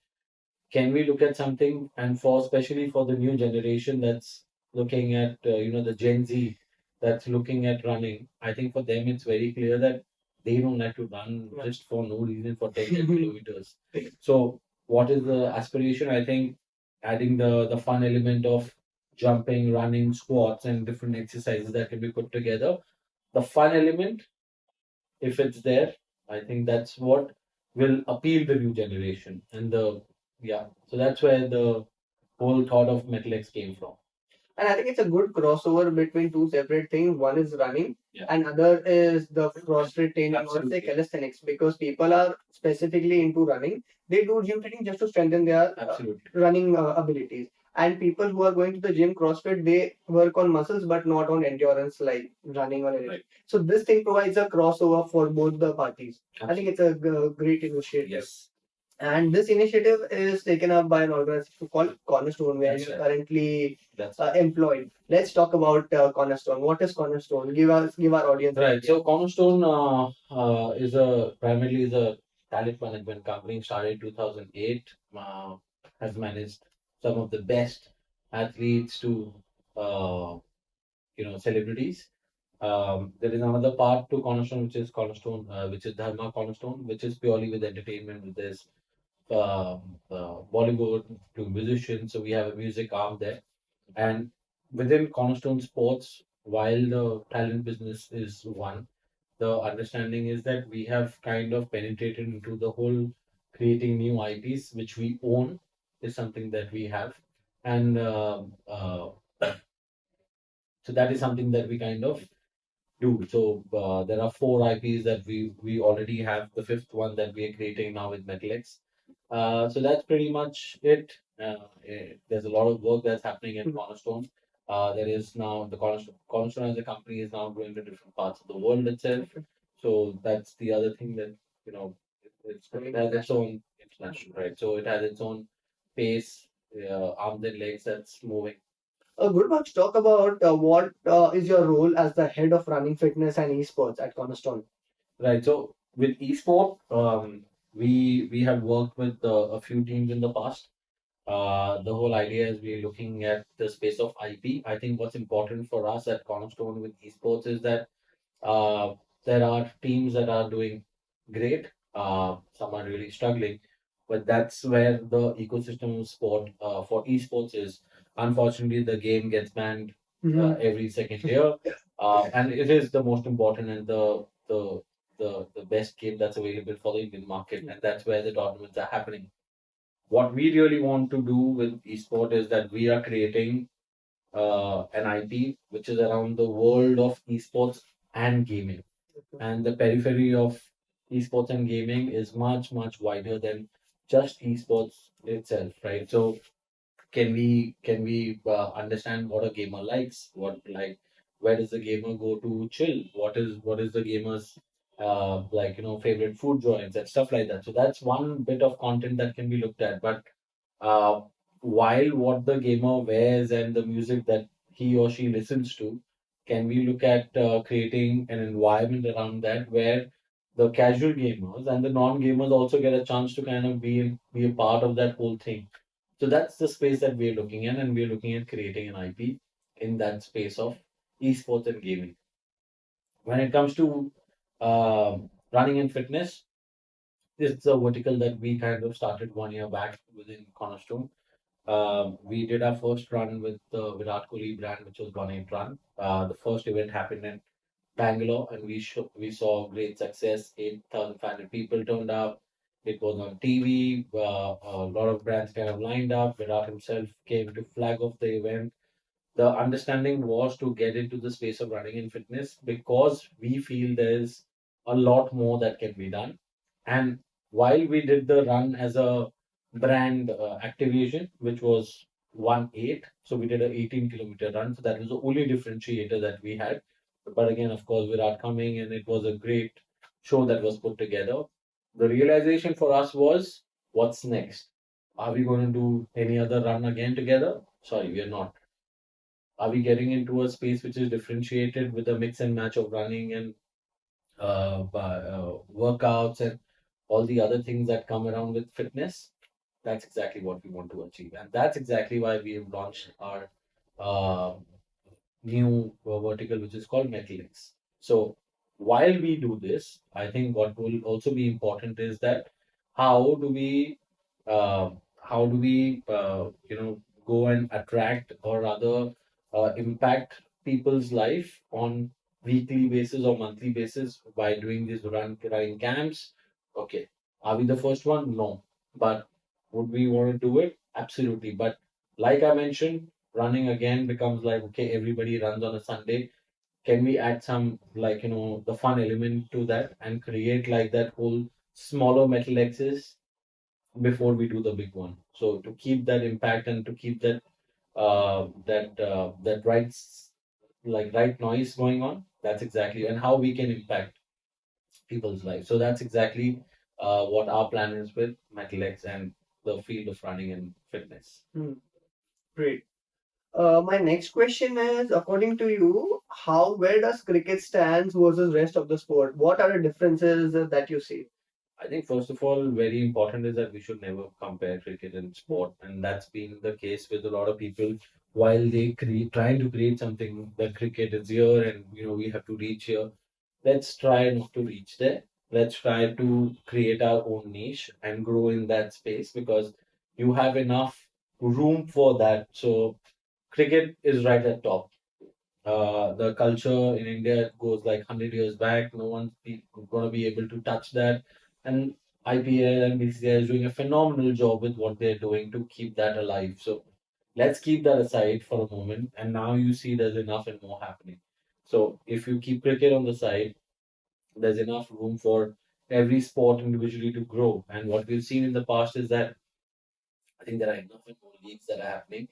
Can we look at something, and for especially for the new generation that's looking at, the Gen Z that's looking at running, I think for them it's very clear that they don't like to run just for no reason for 10 kilometers. So what is the aspiration? I think adding the fun element of jumping, running, squats, and different exercises that can be put together. The fun element, if it's there, I think that's what will appeal the new generation. And the yeah, so that's where the whole thought of Metal X came from. And I think it's a good crossover between two separate things. One is running, Yeah, and other is the CrossFit training or say absolutely, calisthenics. Because people are specifically into running, they do gym training just to strengthen their absolutely. running abilities. And people who are going to the gym CrossFit, they work on muscles but not on endurance like running or anything. Right. So this thing provides a crossover for both the parties. I think it's a great initiative. Yes. And this initiative is taken up by an organization called Cornerstone, where That's you're right. currently That's employed. Let's talk about Cornerstone. What is Cornerstone? Give our audience an right. idea. So Cornerstone is a primarily is a talent management company started in 2008. Has managed some of the best athletes to uh, celebrities. There is another part to Cornerstone, which is Dharma Cornerstone, which is purely with entertainment, with this Bollywood to musicians. So we have a music arm there. And within Cornerstone Sports, while the talent business is one, the understanding is that we have kind of penetrated into the whole creating new IPs, which we own, is something that we have. And so that is something that we kind of do. So there are four IPs that we already have. The fifth one that we are creating now with Metalex. So that's pretty much it. There's a lot of work that's happening in Cornerstone. There is now the Cornerstone as a company is now going to different parts of the world itself. So that's the other thing that it has its own international, right? So it has its own pace, arms and legs that's moving. Gurbaksh, talk about what is your role as the head of running fitness and esports at Cornerstone. Right. So with esport, we have worked with a few teams in the past. The whole idea is we're looking at the space of IP. I think what's important for us at Cornerstone with esports is that there are teams that are doing great. Some are really struggling, but that's where the ecosystem of sport for esports is. Unfortunately, the game gets banned every second year, and it is the most important and the best game that's available for the Indian market, and that's where the tournaments are happening. What we really want to do with esport is that we are creating an IP which is around the world of esports and gaming. And the periphery of esports and gaming is much, much wider than just esports itself, right? So can we understand what a gamer likes, where does the gamer go to chill, what is the gamer's favorite food joints and stuff like that. So that's one bit of content that can be looked at. But uh, while what the gamer wears and the music that he or she listens to, can we look at creating an environment around that where the casual gamers and the non-gamers also get a chance to kind of be a part of that whole thing. So that's the space that we're looking at, and we're looking at creating an IP in that space of esports and gaming. When it comes to running and fitness, it's a vertical that we kind of started 1 year back within Cornerstone. We did our first run with the Virat Kohli brand, which was 1/8 run. The first event happened in Bangalore, and we saw great success. 8,500 people turned up. It was on TV. A lot of brands kind of lined up. Virat himself came to flag off the event. The understanding was to get into the space of running and fitness because we feel there's a lot more that can be done. And while we did the run as a brand activation, which was 1/8, so we did an 18-kilometer run. So that was the only differentiator that we had. But again, of course, Virat coming, and it was a great show that was put together. The realization for us was, what's next? Are we going to do any other run again together? Sorry, we are not. Are we getting into a space which is differentiated with a mix and match of running and workouts and all the other things that come around with fitness? That's exactly what we want to achieve. And that's exactly why we have launched our uh, new vertical, which is called Metalix. So while we do this, I think what will also be important is that how do we uh, how do we go and attract or rather impact people's life on weekly basis or monthly basis by doing these running camps? Okay, are we the first one? No, but would we want to do it? Absolutely. But like I mentioned, running again becomes like, okay, everybody runs on a Sunday. Can we add some, like, the fun element to that and create like that whole smaller metal axis before we do the big one? So to keep that impact and to keep that right noise going on, that's exactly, and how we can impact people's lives. So that's exactly what our plan is with Metalex and the field of running and fitness. Great. My next question is, according to you, how where does cricket stands versus rest of the sport? What are the differences that you see? I think first of all, very important is that we should never compare cricket and sport, and that's been the case with a lot of people. While they trying to create something that cricket is here, and we have to reach here. Let's try not to reach there. Let's try to create our own niche and grow in that space because you have enough room for that. So cricket is right at top. The culture in India goes like 100 years back. No one's going to be able to touch that. And IPL and BCCI is doing a phenomenal job with what they're doing to keep that alive. So let's keep that aside for a moment. And now you see there's enough and more happening. So if you keep cricket on the side, there's enough room for every sport individually to grow. And what we've seen in the past is that I think there are enough and more leagues that are happening,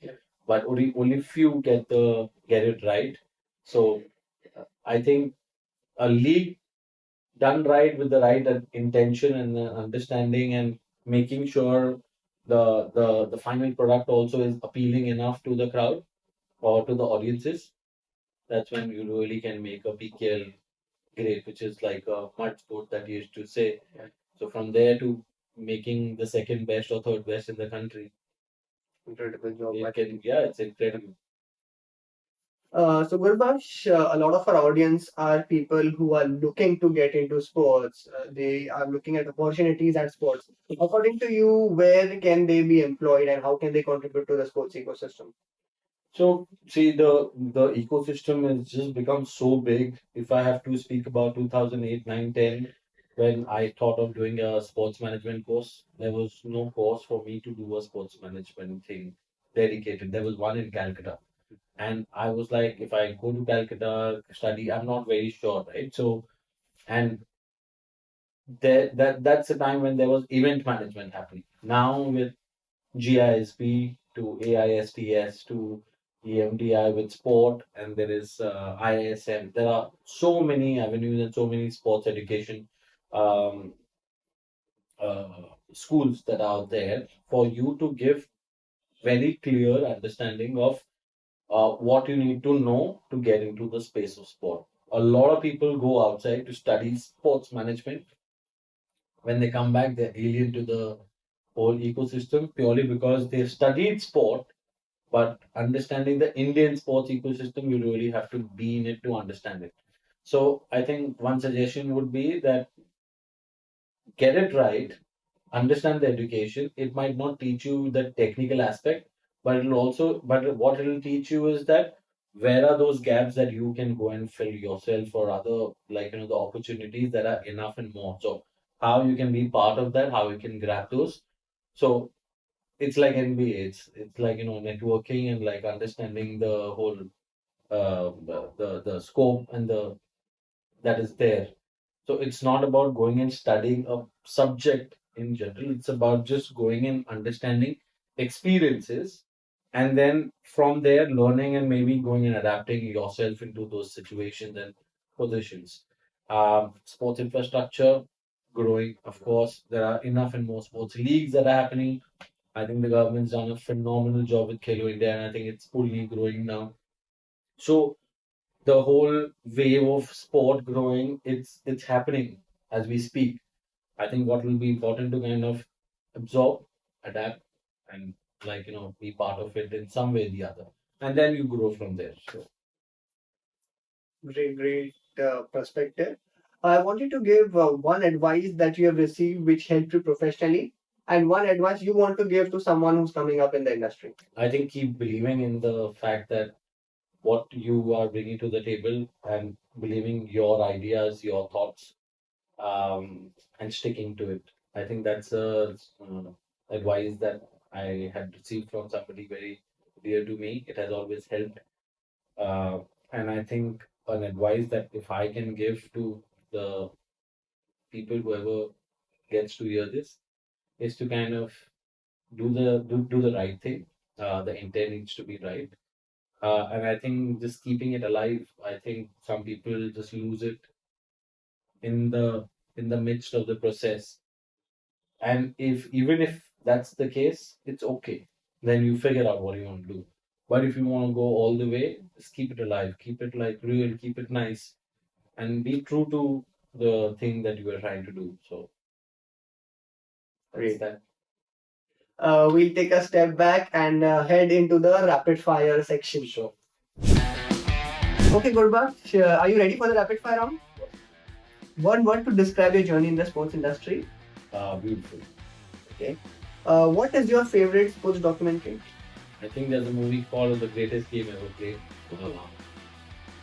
but only few get it right. So I think a league done right with the right intention and understanding and making sure the final product also is appealing enough to the crowd or to the audiences. That's when you really can make a PKL great, which is like a mud sport that you used to say. So from there to making the second best or third best in the country, Incredible job. yeah, it's incredible. So Gurbaksh, a lot of our audience are people who are looking to get into sports. They are looking at opportunities at sports. According to you, where can they be employed and how can they contribute to the sports ecosystem? So see, the ecosystem has just become so big. If I have to speak about 2008, 9, 10, when I thought of doing a sports management course, there was no course for me to do a sports management thing dedicated. There was one in Calcutta. And I was like, if I go to Calcutta study, I'm not very sure, right? So, and that's the time when there was event management happening. Now with GISP to AISTS to EMDI with sport, and there is ISM. There are so many avenues and so many sports education um, schools that are there for you to give very clear understanding of what you need to know to get into the space of sport. A lot of people go outside to study sports management. When they come back, they're alien to the whole ecosystem purely because they studied sport, but understanding the Indian sports ecosystem, you really have to be in it to understand it. So I think one suggestion would be that get it right, understand the education. It might not teach you the technical aspect, but what it'll teach you is that where are those gaps that you can go and fill yourself or other, like, the opportunities that are enough and more. So how you can be part of that, how you can grab those. So it's like NBA. It's like, networking and like understanding the whole the scope and the that is there. So it's not about going and studying a subject in general. It's about just going and understanding experiences and then from there learning and maybe going and adapting yourself into those situations and positions. Sports infrastructure growing, of course. There are enough and more sports leagues that are happening. I think the government's done a phenomenal job with Khelo India, and I think it's fully growing now. So the whole wave of sport growing, it's happening as we speak. I think what will be important to kind of absorb, adapt, and like be part of it in some way or the other, and then you grow from there. So Great, great perspective. I wanted to give one advice that you have received which helped you professionally. and one advice you want to give to someone who's coming up in the industry? I think keep believing in the fact that what you are bringing to the table and believing your ideas, your thoughts, and sticking to it. I think that's a advice that I had received from somebody very dear to me. It has always helped. Uh, and I think an advice that if I can give to the people, whoever gets to hear this, is to kind of do the right thing. The intent needs to be right. And I think just keeping it alive, I think some people just lose it in the midst of the process. And if even if that's the case, it's okay. Then you figure out what you want to do. But if you want to go all the way, just keep it alive, keep it like real, keep it nice, and be true to the thing that you are trying to do. So that's Great. that. We'll take a step back and head into the rapid fire section. Sure. Okay, Gurbaksh, are you ready for the rapid fire round? One word to describe your journey in the sports industry. Beautiful. Okay. What is your favorite sports documentary? I think there's a movie called The Greatest Game Ever Played.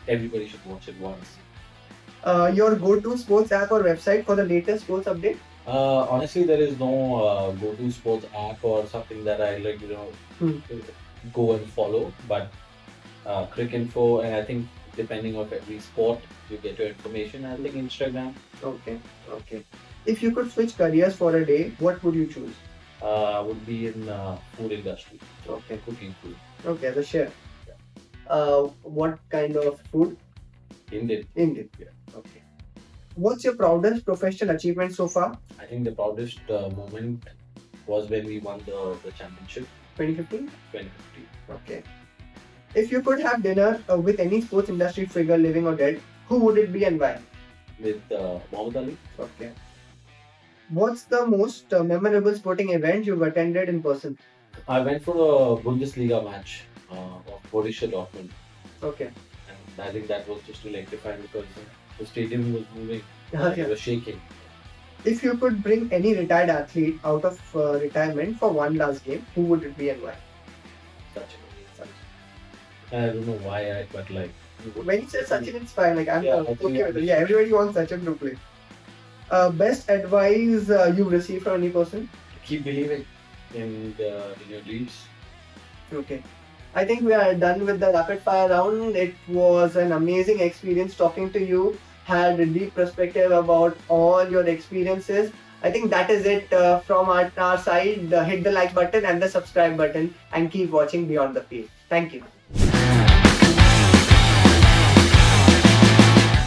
Everybody should watch it once. Your go-to sports app or website for the latest sports update? Honestly, there is no go-to sports app or something that I like, go and follow. But Crick Info, and I think depending on every sport, you get your information. I think Instagram. Okay. Okay. If you could switch careers for a day, what would you choose? Would be in food industry. Okay. Cooking food. Okay, the chef. What kind of food? Indian. Indian. Okay. What's your proudest professional achievement so far? I think the proudest moment was when we won the championship 2015? 2015 Okay. If you could have dinner with any sports industry figure, living or dead, who would it be and why? with Muhammad Ali. Okay. What's the most memorable sporting event you've attended in person? I went for a Bundesliga match of Borussia Dortmund, Okay. and I think that was just electrifying because the stadium was moving, Yeah. it was shaking. If you could bring any retired athlete out of retirement for one last game, who would it be and why? Such I don't know why but like. When you said Sachin, it's fine. Like I'm Yeah, okay I think with it. Yeah, everybody wants Sachin to play. Best advice you've received from any person? Keep believing in your dreams. Okay. I think we are done with the rapid fire round. It was an amazing experience talking to you. Had a deep perspective about all your experiences. I think that is it from our side. Hit the like button and the subscribe button and keep watching Beyond the Field. Thank you.